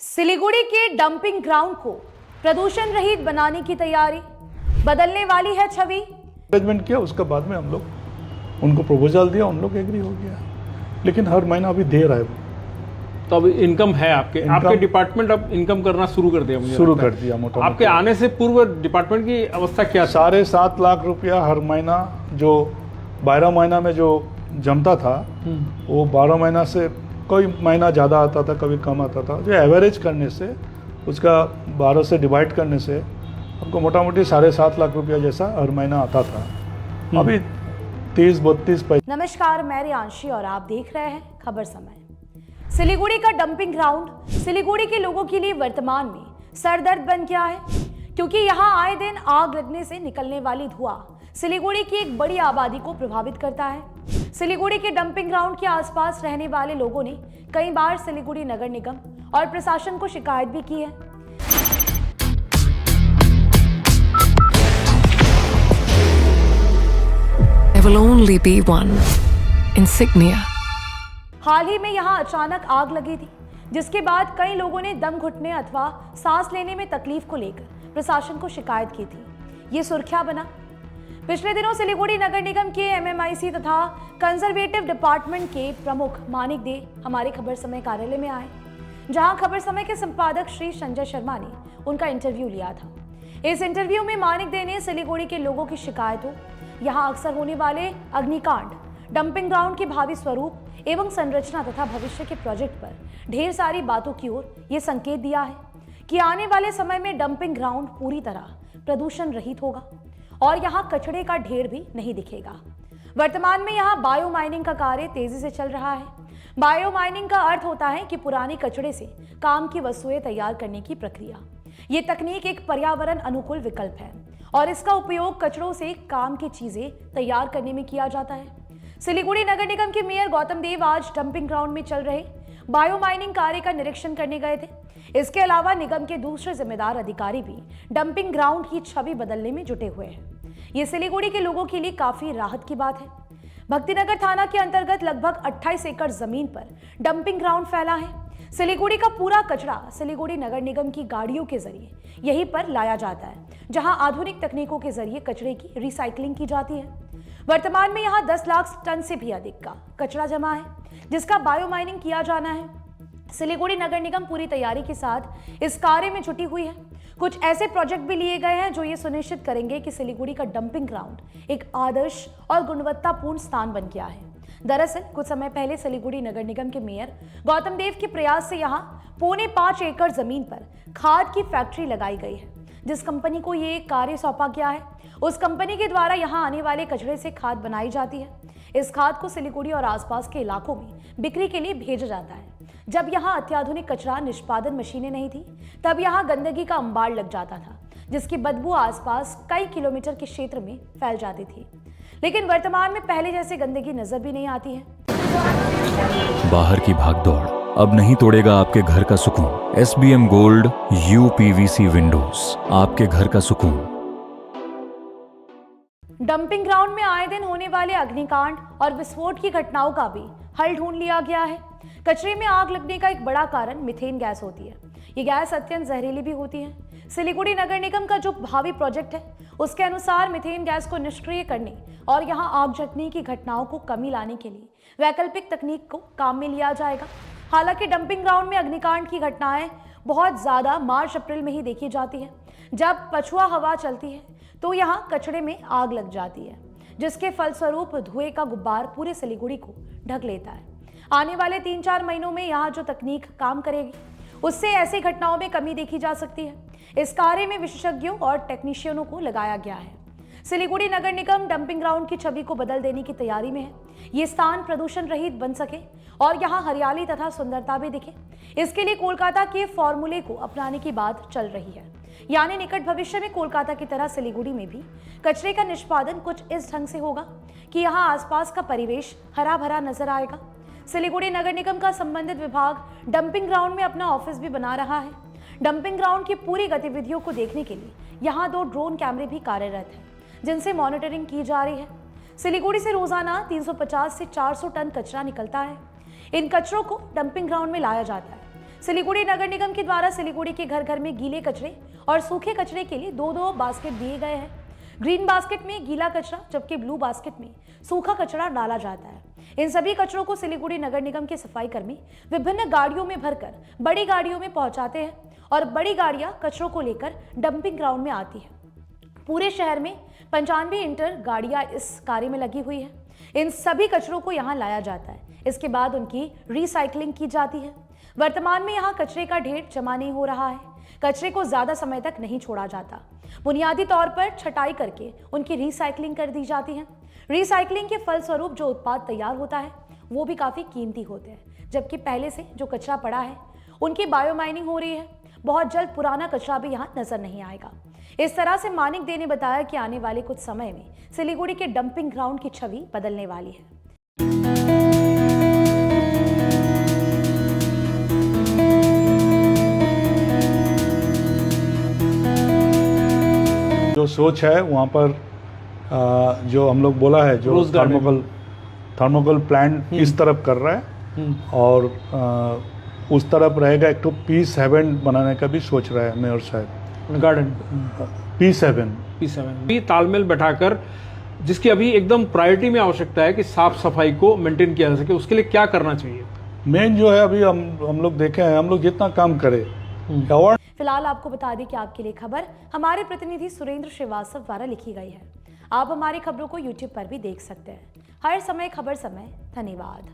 सिलीगुड़ी के dumping ground को प्रदूषण रहित बनाने की तैयारी, बदलने वाली है छवि। मैनेजमेंट किया, उसके बाद में हम लोग उनको प्रपोजल दिया, उन लोग एग्री हो गया, लेकिन हर महीना अभी दे रहा है वो। तो अब इनकम है आपके डिपार्टमेंट अब इनकम करना शुरू कर दिया। मुझे शुरू कर दिया मोटा। आपके आने से पूर्व डिपार्टमेंट की अवस्था क्या? 7.5 लाख रुपया हर महीना, जो 12 महीना में जो जमता था वो 12 महीना से कोई महीना ज़्यादा आता था, कभी कम आता था। जो एवरेज करने से, उसका 12 से डिवाइड करने से आपको मोटा मोटी 7.5 लाख रुपया जैसा हर महीना आता था। अभी 30-32 पैसे। नमस्कार, मैं रियांशी और आप देख रहे हैं खबर समय। सिलीगुड़ी का डंपिंग ग्राउंड सिलीगुड़ी के लोगों के लिए वर्तमान में सरदर्द बन गया है, क्योंकि यहाँ आए दिन आग लगने से निकलने वाली धुआं सिलीगुड़ी की एक बड़ी आबादी को प्रभावित करता है। सिलीगुड़ी के डंपिंग ग्राउंड के आसपास रहने वाले लोगों ने कई बार सिलीगुड़ी नगर निगम और प्रशासन को शिकायत भी की है। There will only be one insignia. हाल ही में यहाँ अचानक आग लगी थी, जिसके बाद कई लोगों ने दम घुटने अथवा सांस लेने में तकलीफ को लेकर प्रशासन को शिकायत की थी। ये सुर्खियां बना। पिछले दिनों सिलीगुड़ी नगर निगम के MMIC तथा कंजर्वेटिव डिपार्टमेंट के प्रमुख मानिक दे हमारे खबर समय कार्यालय में आए, जहां खबर समय के संपादक श्री संजय शर्मा ने उनका इंटरव्यू लिया था। इस इंटरव्यू में मानिक दे ने सिलीगुड़ी के लोगों की शिकायतों, यहाँ अक्सर होने वाले अग्निकांड, डंपिंग ग्राउंड के भावी स्वरूप एवं संरचना तथा भविष्य के प्रोजेक्ट पर ढेर सारी बातों की ओर ये संकेत दिया है कि आने वाले समय में डंपिंग ग्राउंड पूरी तरह प्रदूषण रहित होगा और यहाँ कचरे का ढेर भी नहीं दिखेगा। वर्तमान में यहाँ बायो माइनिंग का कार्य तेजी से चल रहा है। बायो माइनिंग का अर्थ होता है कि पुराने कचरे से काम की वस्तुएं तैयार करने की प्रक्रिया। ये तकनीक एक पर्यावरण अनुकूल विकल्प है और इसका उपयोग कचरों से काम की चीजें तैयार करने में किया जाता है। सिलीगुड़ी नगर निगम के मेयर गौतम देव आज डंपिंग ग्राउंड में चल रहे बायो माइनिंग कार्य का निरीक्षण करने गए थे। इसके अलावा निगम के दूसरे जिम्मेदार अधिकारी भी डंपिंग ग्राउंड की छवि बदलने में जुटे हुए हैं। ये सिलीगुड़ी के लोगों के लिए काफी राहत की बात है। भक्तिनगर थाना के अंतर्गत लगभग 28 एकड़ जमीन पर डंपिंग ग्राउंड फैला है। सिलीगुड़ी का पूरा कचरा सिलीगुड़ी नगर निगम की गाड़ियों के जरिए यहीं पर लाया जाता है, जहां आधुनिक तकनीकों के जरिए कचरे की रिसाइकलिंग की जाती है। वर्तमान में यहाँ 10 लाख टन से भी अधिक का कचरा जमा है, जिसका बायो माइनिंग किया जाना है। सिलीगुड़ी नगर निगम पूरी तैयारी के साथ इस कार्य में जुटी हुई है। कुछ ऐसे प्रोजेक्ट भी लिए गए हैं जो ये सुनिश्चित करेंगे कि सिलीगुड़ी का डंपिंग ग्राउंड एक आदर्श और गुणवत्तापूर्ण स्थान बन गया है। दरअसल कुछ समय पहले सिलीगुड़ी नगर निगम के मेयर गौतम देव के प्रयास से यहाँ 4.25 एकड़ जमीन पर खाद की फैक्ट्री लगाई गई है। जिस कंपनी को ये कार्य सौंपा गया है, उस कंपनी के द्वारा यहाँ आने वाले कचरे से खाद बनाई जाती है। इस खाद को सिलीगुड़ी और आसपास के इलाकों में बिक्री के लिए भेजा जाता है। जब यहाँ अत्याधुनिक कचरा निष्पादन मशीनें नहीं थी, तब यहाँ गंदगी का अंबार लग जाता था, जिसकी बदबू आसपास कई किलोमीटर के क्षेत्र में फैल जाती थी। लेकिन वर्तमान में पहले जैसे गंदगी नजर भी नहीं आती है। बाहर की भागदौड़ अब नहीं तोड़ेगा आपके घर का सुकून। SBM गोल्ड UPVC विंडोज, आपके घर का सुकून। डंपिंग ग्राउंड में आए दिन होने वाले अग्निकांड और विस्फोट की घटनाओं का भी हल ढूंढ लिया गया है। कचरे में आग लगने का एक बड़ा कारण मीथेन गैस होती है। ये गैस अत्यंत जहरीली भी होती है। सिलीगुड़ी नगर निगम का जो भावी प्रोजेक्ट है, उसके अनुसार मीथेन गैस को निष्क्रिय करने और यहाँ आग झटने की घटनाओं को कमी लाने के लिए वैकल्पिक तकनीक को काम में लिया जाएगा। हालांकि डंपिंग ग्राउंड में अग्निकांड की घटनाएं बहुत ज्यादा मार्च-अप्रैल में ही देखी जाती है, जब पछुआ हवा चलती है तो यहाँ कचरे में आग लग जाती है, जिसके फलस्वरूप धुएं का गुब्बार पूरे सिलीगुड़ी को ढक लेता है। आने वाले 3-4 महीनों में यहाँ जो तकनीक काम करेगी, उससे ऐसी घटनाओं में कमी देखी जा सकती है। इस कार्य में विशेषज्ञों और टेक्नीशियनों को लगाया गया है। सिलीगुड़ी नगर निगम डंपिंग ग्राउंड की छवि को बदल देने की तैयारी में है। ये स्थान प्रदूषण रहित बन सके और यहाँ हरियाली तथा सुंदरता भी दिखे, इसके लिए कोलकाता के फॉर्मूले को अपनाने की बात चल रही है। यानी निकट भविष्य में कोलकाता की तरह सिलीगुड़ी में भी कचरे का निष्पादन कुछ इस ढंग से होगा कि यहाँ आसपास का परिवेश हरा भरा नजर आएगा। सिलीगुड़ी नगर निगम का संबंधित विभाग डंपिंग ग्राउंड में अपना ऑफिस भी बना रहा है। डंपिंग ग्राउंड की पूरी गतिविधियों को देखने के लिए यहाँ 2 ड्रोन कैमरे भी कार्यरत हैं, जिनसे मॉनिटरिंग की जा रही है। सिलीगुड़ी से रोजाना 350 से 400 टन कचरा निकलता है। इन कचरों को डंपिंग ग्राउंड में लाया जाता है, सिलीगुड़ी नगर निगम के द्वारा सिलीगुड़ी के घर घर में गीले कचरे और सूखे कचरे के लिए दो दो बास्केट दिए गए हैं। ग्रीन बास्केट में गीला कचरा जबकि ब्लू बास्केट में सूखा कचरा डाला जाता है। इन सभी कचरों को सिलीगुड़ी नगर निगम के सफाई कर्मी विभिन्न गाड़ियों में भरकर बड़ी गाड़ियों में पहुंचाते हैं और बड़ी गाड़ियां कचरों को लेकर डंपिंग ग्राउंड में आती है। पूरे शहर में 95 इंटर गाड़ियां इस कार्य में लगी हुई है। इन सभी कचरों को यहां लाया जाता है। इसके बाद उनकी रिसाइकलिंग की जाती है। वर्तमान में यहां कचरे का ढेर जमा नहीं हो रहा है। कचरे को ज्यादा समय तक नहीं छोड़ा जाता। बुनियादी तौर पर छटाई करके उनकी रिसाइकलिंग कर दी जाती है। रिसाइकलिंग के फलस्वरूप जो उत्पाद तैयार होता है वो भी काफी कीमती होते हैं, जबकि पहले से जो कचरा पड़ा है उनकी बायोमाइनिंग हो रही है। बहुत जल्द पुराना कचरा भी यहाँ नजर नहीं आएगा। इस तरह से मानिक दे ने बताया कि आने वाले कुछ समय में सिलीगुड़ी के डंपिंग ग्राउंड की छवि बदलने वाली है। जो सोच है वहाँ पर जो हम लोग बोला है, जो थर्मोकल प्लांट इस तरफ कर रहा है और उस तरफ रहेगा एक तो पीस हेवन बनाने का भी सोच रहा है मेयर साहब। गार्डन पीस हेवन भी तालमेल बैठाकर, जिसकी अभी एकदम प्रायोरिटी में आवश्यकता है कि साफ सफाई को मेंटेन किया जा सके, उसके लिए क्या करना चाहिए? मेन जो है अभी हम लोग देखे हैं, हम लोग जितना काम करें अवार्ड। फिलहाल आपको बता दें कि आपके लिए खबर हमारे प्रतिनिधि सुरेंद्र श्रीवास्तव द्वारा लिखी गई है। आप हमारी खबरों को YouTube पर भी देख सकते हैं। हर समय खबर समय। धन्यवाद।